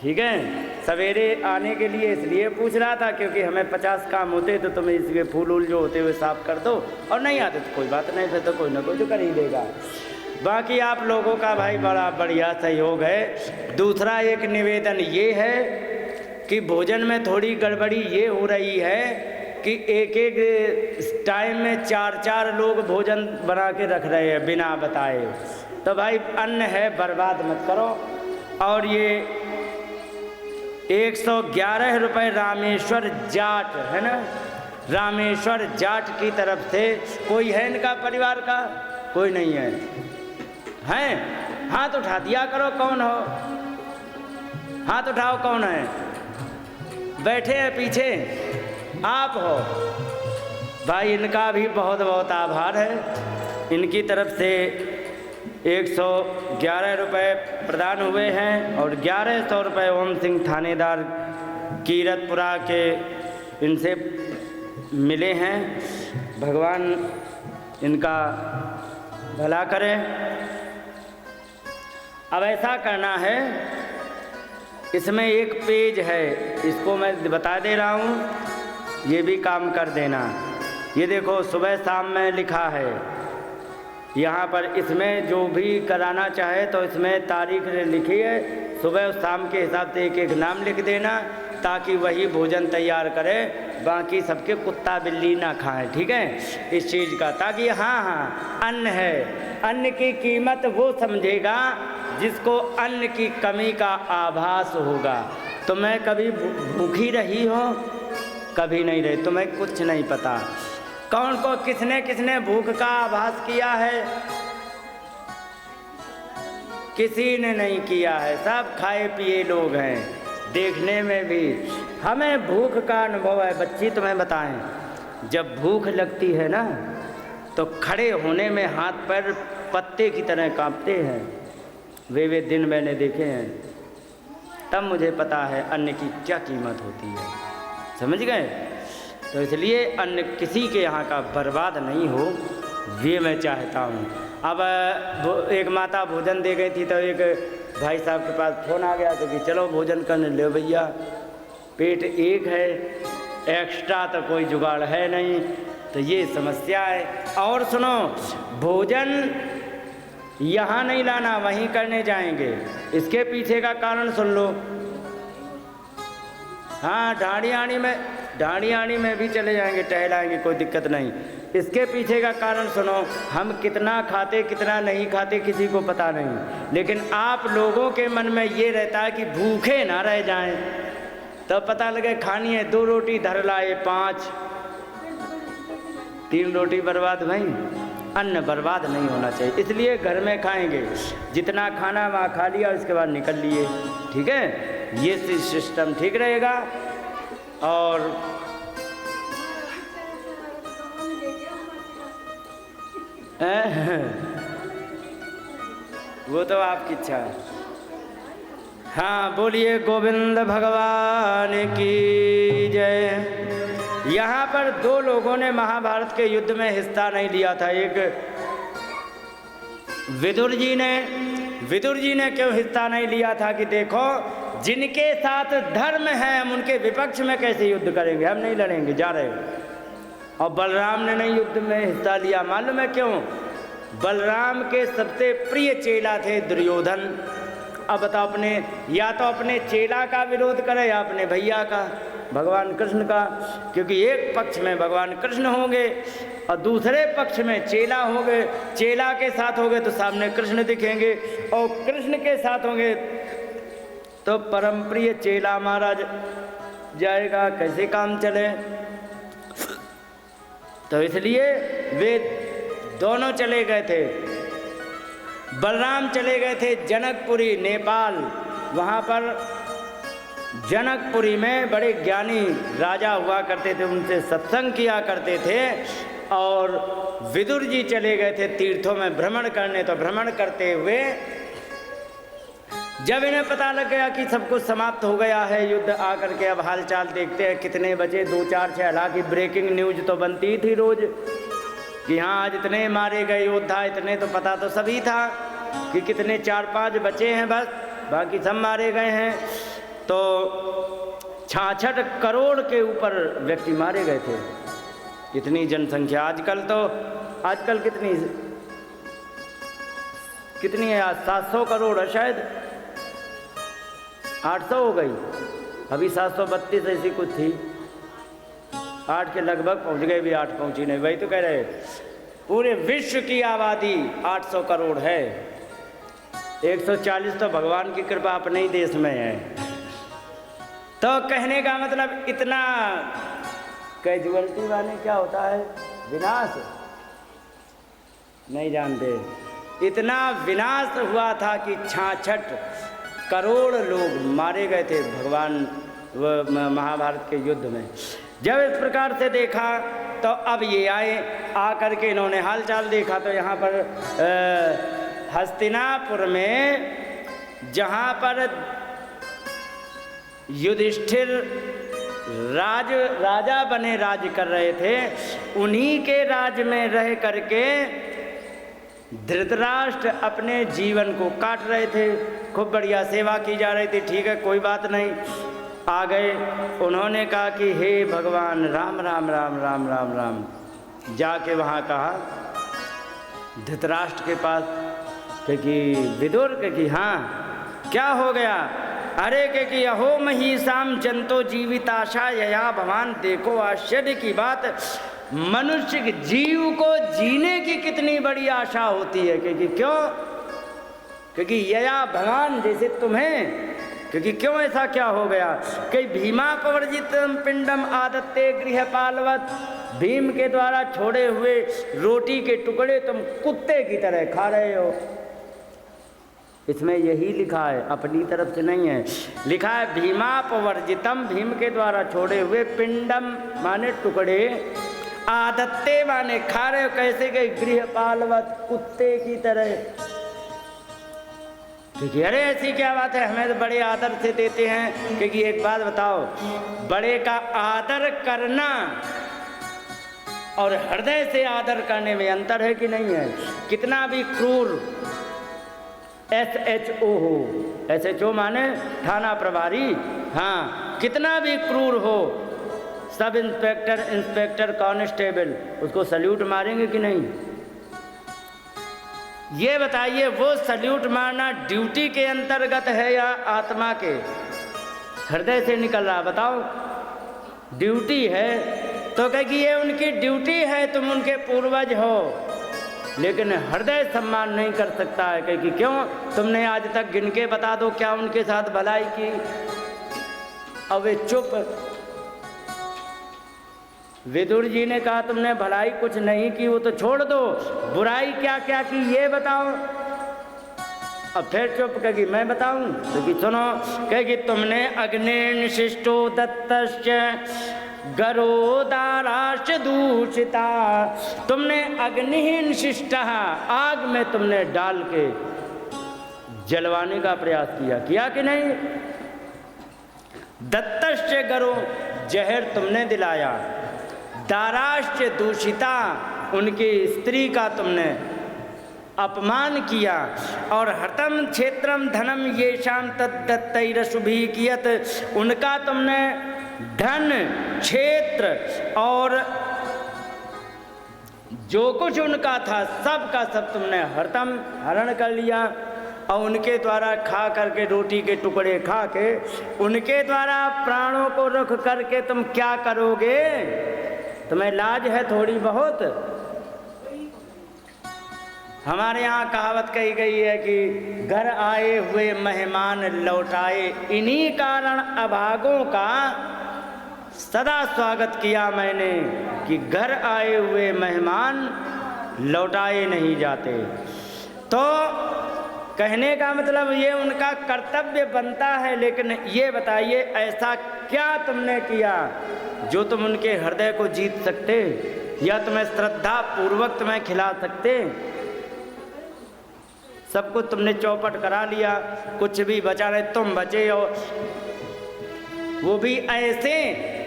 S1: ठीक है? सवेरे आने के लिए इसलिए पूछ रहा था क्योंकि हमें 50 काम होते तो तुम्हें इसके फूल वूल जो होते हुए साफ कर दो, और नहीं आते तो कोई बात नहीं, फिर तो कोई ना कोई तो कर ही देगा। बाकी आप लोगों का भाई बड़ा बढ़िया सहयोग है। दूसरा एक निवेदन ये है कि भोजन में थोड़ी गड़बड़ी ये हो रही है कि एक टाइम में 4-4 लोग भोजन बना के रख रहे हैं बिना बताए। तो भाई अन्न है, बर्बाद मत करो। और ये ₹111 रामेश्वर जाट है ना, रामेश्वर जाट की तरफ से। कोई है इनका परिवार का? कोई नहीं है, हैं? हाथ उठा दिया करो, कौन हो? हाथ उठाओ, कौन है? बैठे हैं पीछे, आप हो। भाई इनका भी बहुत बहुत आभार है। इनकी तरफ से ₹111 प्रदान हुए हैं और ₹1100 ओम सिंह थानेदार कीरतपुरा के इनसे मिले हैं। भगवान इनका भला करें। अब ऐसा करना है, इसमें एक पेज है, इसको मैं बता दे रहा हूँ, ये भी काम कर देना। ये देखो सुबह शाम में लिखा है यहाँ पर। इसमें जो भी कराना चाहे तो इसमें तारीख लिखी है, सुबह और शाम के हिसाब से एक नाम लिख देना ताकि वही भोजन तैयार करे, बाकी सबके कुत्ता बिल्ली ना खाएं, ठीक है? इस चीज़ का, ताकि हाँ अन्न है, अन्न की कीमत वो समझेगा जिसको अन्न की कमी का आभास होगा। तुम्हें कभी भूखी रही हो? कभी नहीं रही, तुम्हें कुछ नहीं पता। कौन को किसने किसने भूख का आभास किया है? किसी ने नहीं किया है, सब खाए पिए लोग हैं। देखने में भी। हमें भूख का अनुभव है। बच्ची तुम्हें बताएं, जब भूख लगती है ना तो खड़े होने में हाथ पैर पत्ते की तरह कांपते हैं। वे दिन मैंने देखे हैं, तब मुझे पता है अन्न की क्या कीमत होती है। समझ गए? तो इसलिए अन्न किसी के यहाँ का बर्बाद नहीं हो, ये मैं चाहता हूँ। अब एक माता भोजन दे गई थी तो एक भाई साहब के पास फ़ोन आ गया तो कि चलो भोजन करने। ले भैया, पेट एक है, एक्स्ट्रा तो कोई जुगाड़ है नहीं, तो ये समस्या है। और सुनो, भोजन यहाँ नहीं लाना, वहीं करने जाएंगे। इसके पीछे का कारण सुन लो। हाँ, ढाणी में भी चले जाएंगे, टहलाएंगे, कोई दिक्कत नहीं। इसके पीछे का कारण सुनो। हम कितना खाते कितना नहीं खाते किसी को पता नहीं, लेकिन आप लोगों के मन में ये रहता है कि भूखे ना रह जाएं। तो पता लगे खानी है 2 रोटी धर लाए 5, 3 रोटी बर्बाद भाई। अन्न बर्बाद नहीं होना चाहिए, इसलिए घर में खाएंगे। जितना खाना वहाँ खा लिया, उसके बाद निकल लिए। ठीक है, ये सिस्टम ठीक रहेगा। और वो तो आपकी इच्छा है। हाँ, बोलिए गोविंद भगवान की जय। यहाँ पर 2 लोगों ने महाभारत के युद्ध में हिस्सा नहीं लिया था। एक विदुर जी ने क्यों हिस्सा नहीं लिया था कि देखो, जिनके साथ धर्म है हम उनके विपक्ष में कैसे युद्ध करेंगे, हम नहीं लड़ेंगे, जा रहे हैं। और बलराम ने नहीं युद्ध में हिस्सा लिया। मालूम है क्यों? बलराम के सबसे प्रिय चेला थे दुर्योधन। अब बताओ, या तो अपने चेला का विरोध करे या अपने भैया का, भगवान कृष्ण का। क्योंकि एक पक्ष में भगवान कृष्ण होंगे और दूसरे पक्ष में चेला होंगे। चेला के साथ होंगे तो सामने कृष्ण दिखेंगे, और कृष्ण के साथ होंगे तो परम प्रिय चेला मारा जाएगा। कैसे काम चले? तो इसलिए वे दोनों चले गए थे। बलराम चले गए थे जनकपुरी, नेपाल। वहाँ पर जनकपुरी में बड़े ज्ञानी राजा हुआ करते थे, उनसे सत्संग किया करते थे। और विदुर जी चले गए थे तीर्थों में भ्रमण करने। तो भ्रमण करते हुए जब इन्हें पता लग गया कि सब कुछ समाप्त हो गया है, युद्ध आकर के अब हालचाल देखते हैं कितने बचे, 2, 4, 6। हालांकि ब्रेकिंग न्यूज तो बनती थी रोज कि हाँ आज इतने मारे गए योद्धा, इतने तो पता तो सभी था कि कितने 4-5 बचे हैं, बस बाकी सब मारे गए हैं। तो 66 करोड़ के ऊपर व्यक्ति मारे गए थे। इतनी जनसंख्या। आजकल कितनी है? 700 करोड़ है शायद, 800 हो गई। अभी 732 ऐसी कुछ थी, 8 के लगभग पहुंच गए, भी 8 पहुंची नहीं। वही तो कह रहे, पूरे विश्व की आबादी 800 करोड़ है। 140 तो भगवान की कृपा अपने ही देश में है। तो कहने का मतलब इतना कैजुअलिटी वाले क्या होता है, विनाश नहीं जानते। इतना विनाश हुआ था कि 66 करोड़ लोग मारे गए थे भगवान महाभारत के युद्ध में। जब इस प्रकार से देखा तो अब ये आए, आकर के इन्होंने हालचाल देखा। तो यहाँ पर हस्तिनापुर में जहाँ पर युधिष्ठिर राजा बने राज कर रहे थे, उन्हीं के राज में रह करके धृतराष्ट्र अपने जीवन को काट रहे थे। खूब बढ़िया सेवा की जा रही थी। ठीक है, कोई बात नहीं। आ गए, उन्होंने कहा कि हे भगवान राम राम राम राम राम राम। जाके वहाँ कहा धृतराष्ट्र के पास कि विदुर कि हाँ क्या हो गया? अरे कि अहो महिषाम जंतो जीविताशा यया भगवान। देखो आश्चर्य की बात, मनुष्य के जीव को जीने की कितनी बड़ी आशा होती है। क्यों? क्योंकि यया भगवान जैसे तुम्हें, क्योंकि क्यों ऐसा क्या हो गया कि भीमा पवर्जितम पिंडम आदत्ते गृहपालवत। भीम के द्वारा छोड़े हुए रोटी के टुकड़े तुम कुत्ते की तरह खा रहे हो। इसमें यही लिखा है, अपनी तरफ से नहीं है। लिखा है भीमापवर्जितम, भीम के द्वारा छोड़े हुए, पिंडम माने टुकड़े, आदत्ते माने खा रहे हो कैसे गए, गृहपालवत कुत्ते की तरह। क्योंकि अरे ऐसी क्या बात है, हमें तो बड़े आदर से देते हैं। क्योंकि एक बात बताओ, बड़े का आदर करना और हृदय से आदर करने में अंतर है कि नहीं है। कितना भी क्रूर SHO हो, SHO माने थाना प्रभारी, हाँ, कितना भी क्रूर हो, सब इंस्पेक्टर, इंस्पेक्टर, कांस्टेबल, उसको सल्यूट मारेंगे कि नहीं। ये बताइए, वो सल्यूट मारना ड्यूटी के अंतर्गत है या आत्मा के, हृदय से निकल रहा, बताओ। ड्यूटी है तो कहेगी ये उनकी ड्यूटी है, तुम उनके पूर्वज हो, लेकिन हृदय सम्मान नहीं कर सकता है। क्योंकि क्यों, तुमने आज तक गिन के बता दो क्या उनके साथ भलाई की। अब वे चुप। विदुर जी ने कहा तुमने भलाई कुछ नहीं की, वो तो छोड़ दो, बुराई क्या क्या की ये बताओ। अब फिर चुप, कहेगी मैं बताऊं, क्योंकि सुनो, कहेगी तुमने अग्निशिष्टो दत्तश्च गरोदाराश्च दूषिता, तुमने अग्निहीन शिष्ट, आग में तुमने डाल के जलवाने का प्रयास किया कि नहीं। दत्तश्च गरो, जहर तुमने दिलाया, दाराश्च दूषिता, उनकी स्त्री का तुमने अपमान किया, और हतम क्षेत्रम धनम येषाम तद्दत्तैरशुभिः कियत, उनका तुमने धन, क्षेत्र और जो कुछ उनका था सब का सब तुमने हरण कर लिया। और उनके द्वारा खा करके, रोटी के टुकड़े खा के, उनके द्वारा प्राणों को रुख करके तुम क्या करोगे। तुम्हें लाज है थोड़ी बहुत। हमारे यहाँ कहावत कही गई है कि घर आए हुए मेहमान लौटाए, इन्हीं कारण अभागों का सदा स्वागत किया मैंने, कि घर आए हुए मेहमान लौटाए नहीं जाते। तो कहने का मतलब ये उनका कर्तव्य बनता है। लेकिन ये बताइए, ऐसा क्या तुमने किया जो तुम उनके हृदय को जीत सकते, या तुम्हें श्रद्धा पूर्वक तुम्हें खिला सकते। सब कुछ तुमने चौपट करा लिया, कुछ भी बचा नहीं, तुम बचे हो, वो भी ऐसे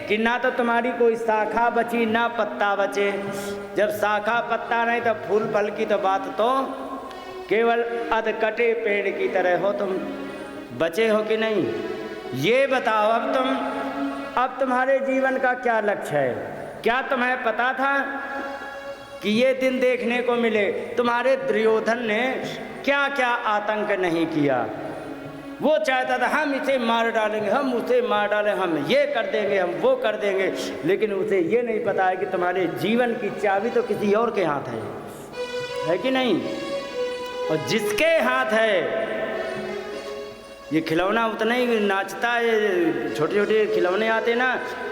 S1: कि ना तो तुम्हारी कोई शाखा बची ना पत्ता बचे। जब शाखा पत्ता नहीं तो फूल फल की तो बात, तो केवल अधकटे पेड़ की तरह हो तुम, बचे हो कि नहीं। ये बताओ, अब तुम्हारे जीवन का क्या लक्ष्य है। क्या तुम्हें पता था कि ये दिन देखने को मिले। तुम्हारे दुर्योधन ने क्या क्या आतंक नहीं किया। वो चाहता था हम इसे मार डालेंगे, हम उसे मार डालें, हम ये कर देंगे, हम वो कर देंगे, लेकिन उसे ये नहीं पता है कि तुम्हारे जीवन की चाबी तो किसी और के हाथ है कि नहीं। और जिसके हाथ है, ये खिलौना उतना ही नाचता है। छोटे छोटे खिलौने आते ना,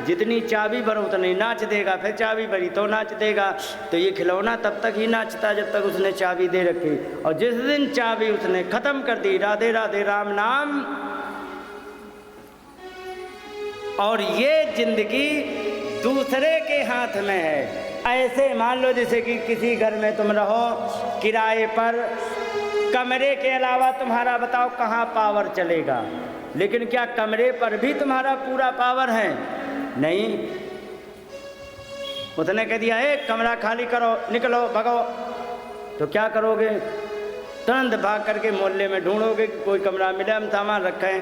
S1: जितनी चाबी भरो उतना ही नाच देगा, फिर चाबी भरी तो नाच देगा। तो ये खिलौना तब तक ही नाचता जब तक उसने चाबी दे रखी, और जिस दिन चाबी उसने खत्म कर दी, राधे राधे राम नाम, और ये जिंदगी दूसरे के हाथ में है। ऐसे मान लो जैसे कि किसी घर में तुम रहो किराए पर, कमरे के अलावा तुम्हारा बताओ कहाँ पावर चलेगा। लेकिन क्या कमरे पर भी तुम्हारा पूरा पावर है? नहीं। उसने कह दिया है कमरा खाली करो, निकलो, भगो, तो क्या करोगे? तुरंत भाग करके मोहल्ले में ढूंढोगे कि कोई कमरा मिले, हम सामान रखें,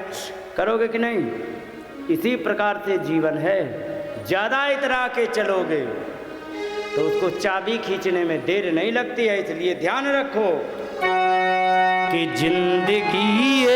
S1: करोगे कि नहीं? इसी प्रकार से जीवन है। ज़्यादा इतरा के चलोगे तो उसको चाबी खींचने में देर नहीं लगती है। इसलिए ध्यान रखो कि जिंदगी